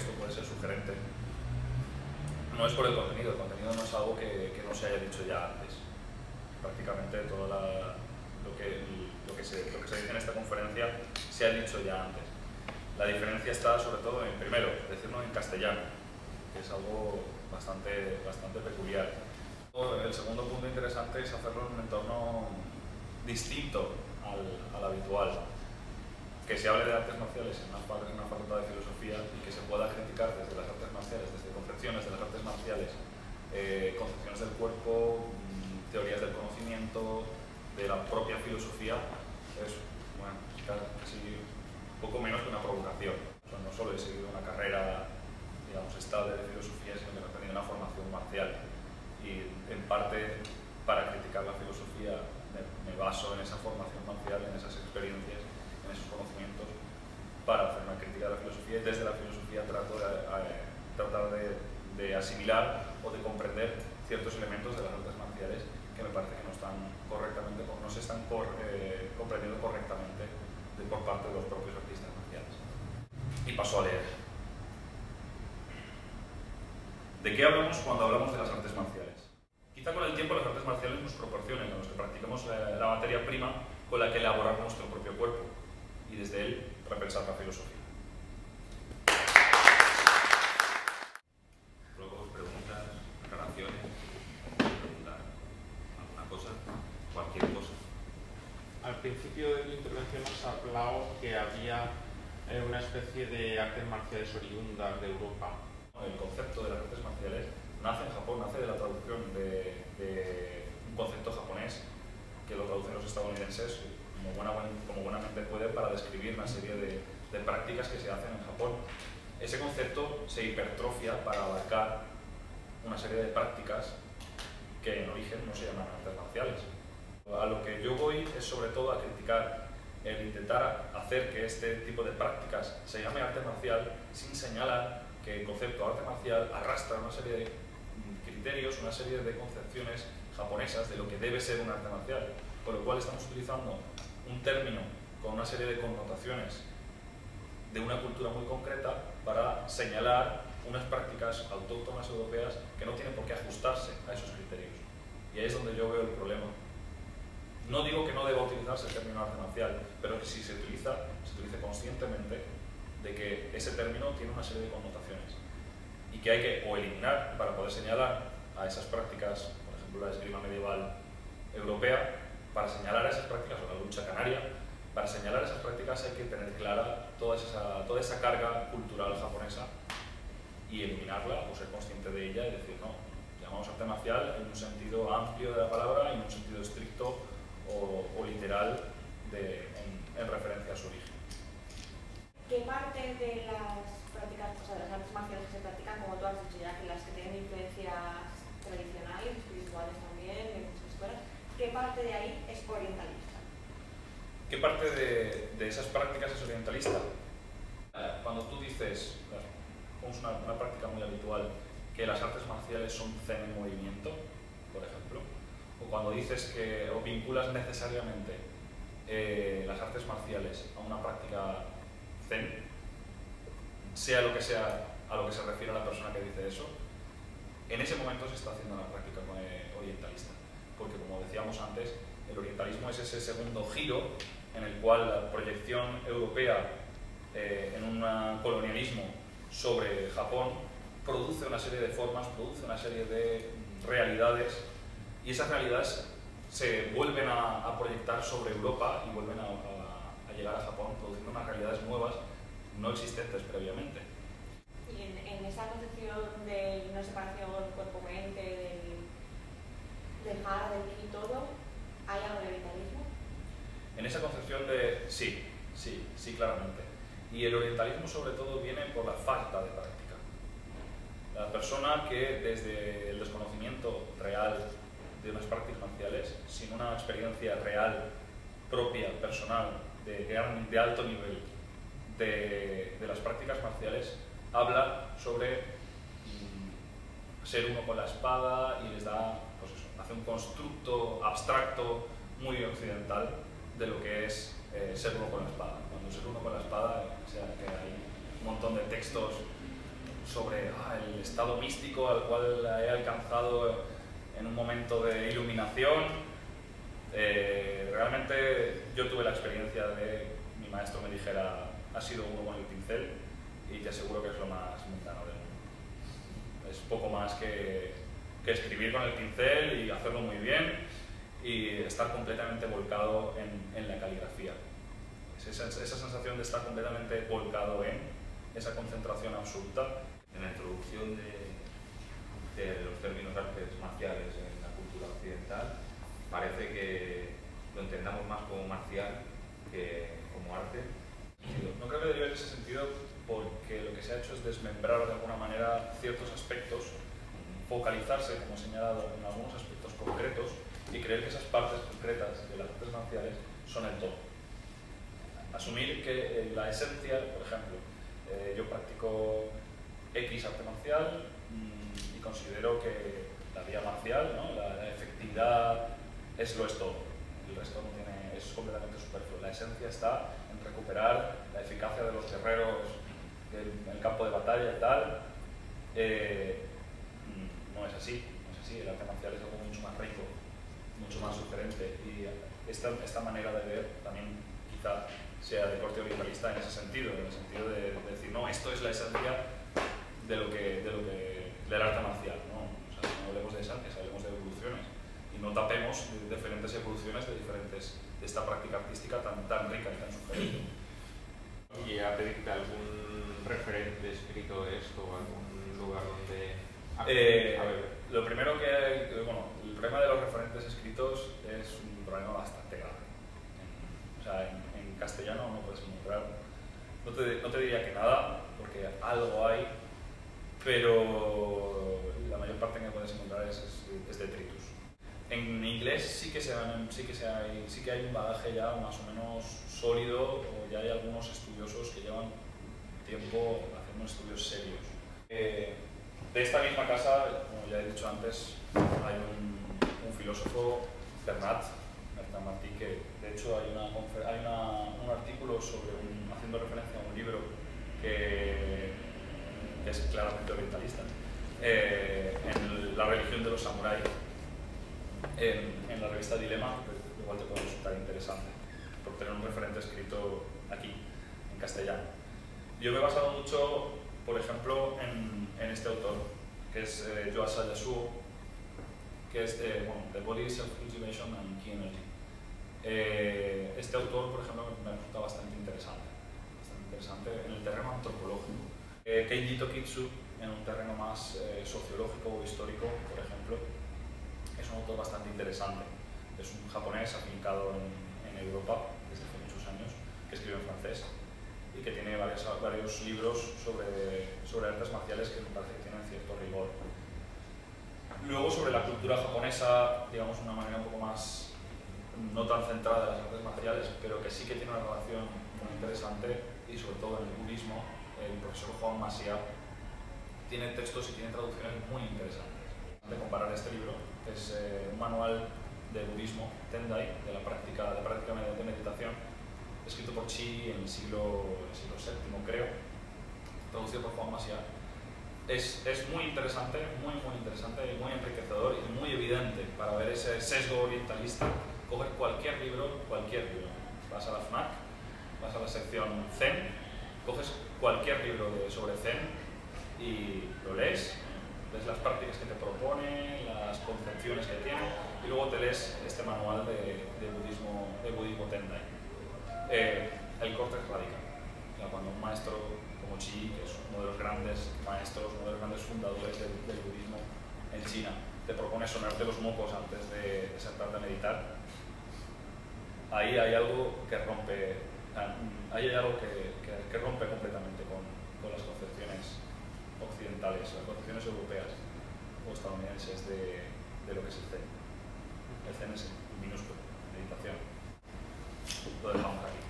esto puede ser sugerente, no es por el contenido no es algo que no se haya dicho ya antes. Prácticamente todo lo que se dice en esta conferencia se ha dicho ya antes. La diferencia está sobre todo en, primero, decirlo en castellano, que es algo bastante peculiar. El segundo punto interesante es hacerlo en un entorno distinto al habitual. Que se hable de artes marciales en una facultad de filosofía y que se pueda criticar desde las artes marciales, desde concepciones de las artes marciales, concepciones del cuerpo, teorías del conocimiento, de la propia filosofía, es bueno, casi poco menos que una provocación. O sea, no solo he seguido una carrera, digamos, estable de filosofía, sino que he tenido una formación marcial. Y en parte, para criticar la filosofía, me baso en esa formación marcial, en esas experiencias, en esos conocimientos, para hacer una crítica de la filosofía, y desde la filosofía tratar de asimilar o de comprender ciertos elementos de las artes marciales que me parece que no se están comprendiendo correctamente por parte de los propios artistas marciales. Y paso a leer. ¿De qué hablamos cuando hablamos de las artes marciales? Quizá con el tiempo las artes marciales nos proporcionen a los que practicamos la materia prima con la que elaborar nuestro propio cuerpo y desde él repensar la filosofía. Luego preguntas, aclaraciones, preguntar alguna cosa, cualquier cosa. Al principio de tu intervención has hablado que había una especie de artes marciales oriundas de Europa. El concepto de las artes marciales nace en Japón, nace de la traducción de un concepto japonés que lo traducen los estadounidenses como buenamente puede para describir una serie de prácticas que se hacen en Japón. Ese concepto se hipertrofia para abarcar una serie de prácticas que en origen no se llaman artes marciales. A lo que yo voy es sobre todo a criticar el intentar hacer que este tipo de prácticas se llame arte marcial sin señalar que el concepto arte marcial arrastra una serie de criterios, una serie de concepciones japonesas de lo que debe ser un arte marcial, por lo cual estamos utilizando un término con una serie de connotaciones de una cultura muy concreta para señalar unas prácticas autóctonas europeas que no tienen por qué ajustarse a esos criterios. Y ahí es donde yo veo el problema. No digo que no deba utilizarse el término arte marcial, pero que si se utilice conscientemente de que ese término tiene una serie de connotaciones y que hay que o eliminar para poder señalar a esas prácticas, por ejemplo la esgrima medieval europea, para señalar a esas prácticas, o la lucha canaria, para señalar esas prácticas hay que tener clara toda esa carga cultural japonesa y eliminarla o ser consciente de ella y decir no, llamamos arte marcial en un sentido amplio de la palabra y en un sentido estricto o literal en referencia a su origen. ¿Qué parte de las prácticas, o sea, de las artes marciales que se practican, como tú has dicho ya, que las que tienen influencias tradicionales, espirituales también, de muchas escuelas, qué parte de ahí es orientalista? ¿Qué parte de esas prácticas es orientalista? Cuando tú dices, como es una práctica muy habitual, que las artes marciales son zen en movimiento, por ejemplo, o cuando dices que o vinculas necesariamente las artes marciales a una práctica zen, sea lo que sea a lo que se refiere a la persona que dice eso, en ese momento se está haciendo una práctica orientalista, porque como decíamos antes, el orientalismo es ese segundo giro en el cual la proyección europea en un colonialismo sobre Japón produce una serie de formas, produce una serie de realidades, y esas realidades se vuelven a proyectar sobre Europa y vuelven a llegar a Japón, produciendo unas realidades nuevas no existentes previamente. Y en esa concepción de una separación cuerpo-mente, del hara, del ki y todo, ¿hay algo de orientalismo? En esa concepción sí, claramente. Y el orientalismo sobre todo viene por la falta de práctica. La persona que desde el desconocimiento real de unas prácticas marciales, sin una experiencia real, propia, personal, de alto nivel de las prácticas marciales, habla sobre ser uno con la espada y les da, pues eso, hace un constructo abstracto muy occidental de lo que es ser uno con la espada. Cuando ser uno con la espada, o sea, que hay un montón de textos sobre el estado místico al cual he alcanzado en un momento de iluminación. Realmente yo tuve la experiencia de mi maestro me dijera: has sido uno con el pincel, y te aseguro que es lo más mundano del mundo. Es poco más que escribir con el pincel y hacerlo muy bien y estar completamente volcado en la caligrafía. Esa sensación de estar completamente volcado en esa concentración absoluta. En la introducción de los términos artes marciales en la cultura occidental, parece que lo entendamos más como marcial que como arte. No creo que derive en ese sentido, porque lo que se ha hecho es desmembrar de alguna manera ciertos aspectos, focalizarse, como he señalado, en algunos aspectos concretos y creer que esas partes concretas de las artes marciales son el todo. Asumir que la esencia, por ejemplo, yo practico X arte marcial y considero que la vía marcial, ¿no? la efectividad es todo. El resto no tiene, es completamente superfluo. La esencia está en recuperar la eficacia de los guerreros en el campo de batalla y tal. No es así, el arte marcial es algo mucho más rico, mucho más sugerente, y esta manera de ver también quizá sea de corte orientalista en ese sentido, en el sentido de decir, no, esto es la esencia del arte marcial, ¿no? O sea, no hablemos de esencias, hablemos de evoluciones, y no tapemos diferentes evoluciones de esta práctica artística tan rica y tan sugerente. ¿Y a pedirte algún referente escrito de esto o algún lugar donde...? Lo primero el problema de los referentes escritos es un problema bastante grave. O sea, en castellano no puedes encontrar, no te diría que nada, porque algo hay, pero la mayor parte que puedes encontrar es detritus. En inglés sí que hay un bagaje ya más o menos sólido, o ya hay algunos estudiosos que llevan tiempo haciendo estudios serios. De esta misma casa, como ya he dicho antes, hay un filósofo, Bernat Martí, que de hecho hay un artículo haciendo referencia a un libro que es claramente orientalista, en la religión de los samuráis, en la revista Dilema, que igual te puede resultar interesante, por tener un referente escrito aquí, en castellano. Yo me he basado mucho, por ejemplo, en este autor, que es Yuasa Yasuo, que es The Body, Self-Cultivation and Key Energy. Este autor, por ejemplo, me resulta bastante interesante en el terreno antropológico. Keiji Tokitsu, en un terreno más sociológico o histórico, por ejemplo, es un autor bastante interesante. Es un japonés afincado en Europa desde hace muchos años, que escribe en francés y que tiene varios libros sobre artes marciales que me parece que tienen cierto rigor. Luego, sobre la cultura japonesa, digamos, una manera un poco más, no tan centrada en las artes marciales, pero que sí que tiene una relación muy interesante, y sobre todo en el budismo, el profesor Juan Masia tiene textos y tiene traducciones muy interesantes. De comparar este libro, que es un manual de budismo, Tendai, de la práctica de meditación, escrito por Chi en el siglo VII, creo, traducido por Juan Masia. Es muy interesante, muy interesante y muy enriquecedor y muy evidente para ver ese sesgo orientalista. Coger cualquier libro, vas a la FNAC, vas a la sección Zen, coges cualquier libro sobre Zen y lo lees, ves las prácticas que te propone, las concepciones que tiene, y luego te lees este manual de budismo Tendai. El corte es radical. O sea, cuando un maestro como Chi, que es uno de los grandes maestros, uno de los grandes fundadores del budismo en China, te propone sonarte los mocos antes de sentarte a meditar, ahí hay algo que rompe, que rompe completamente con las concepciones occidentales, las concepciones europeas o estadounidenses de lo que es el Zen. El Zen es minúsculo, meditación. Lo dejamos aquí.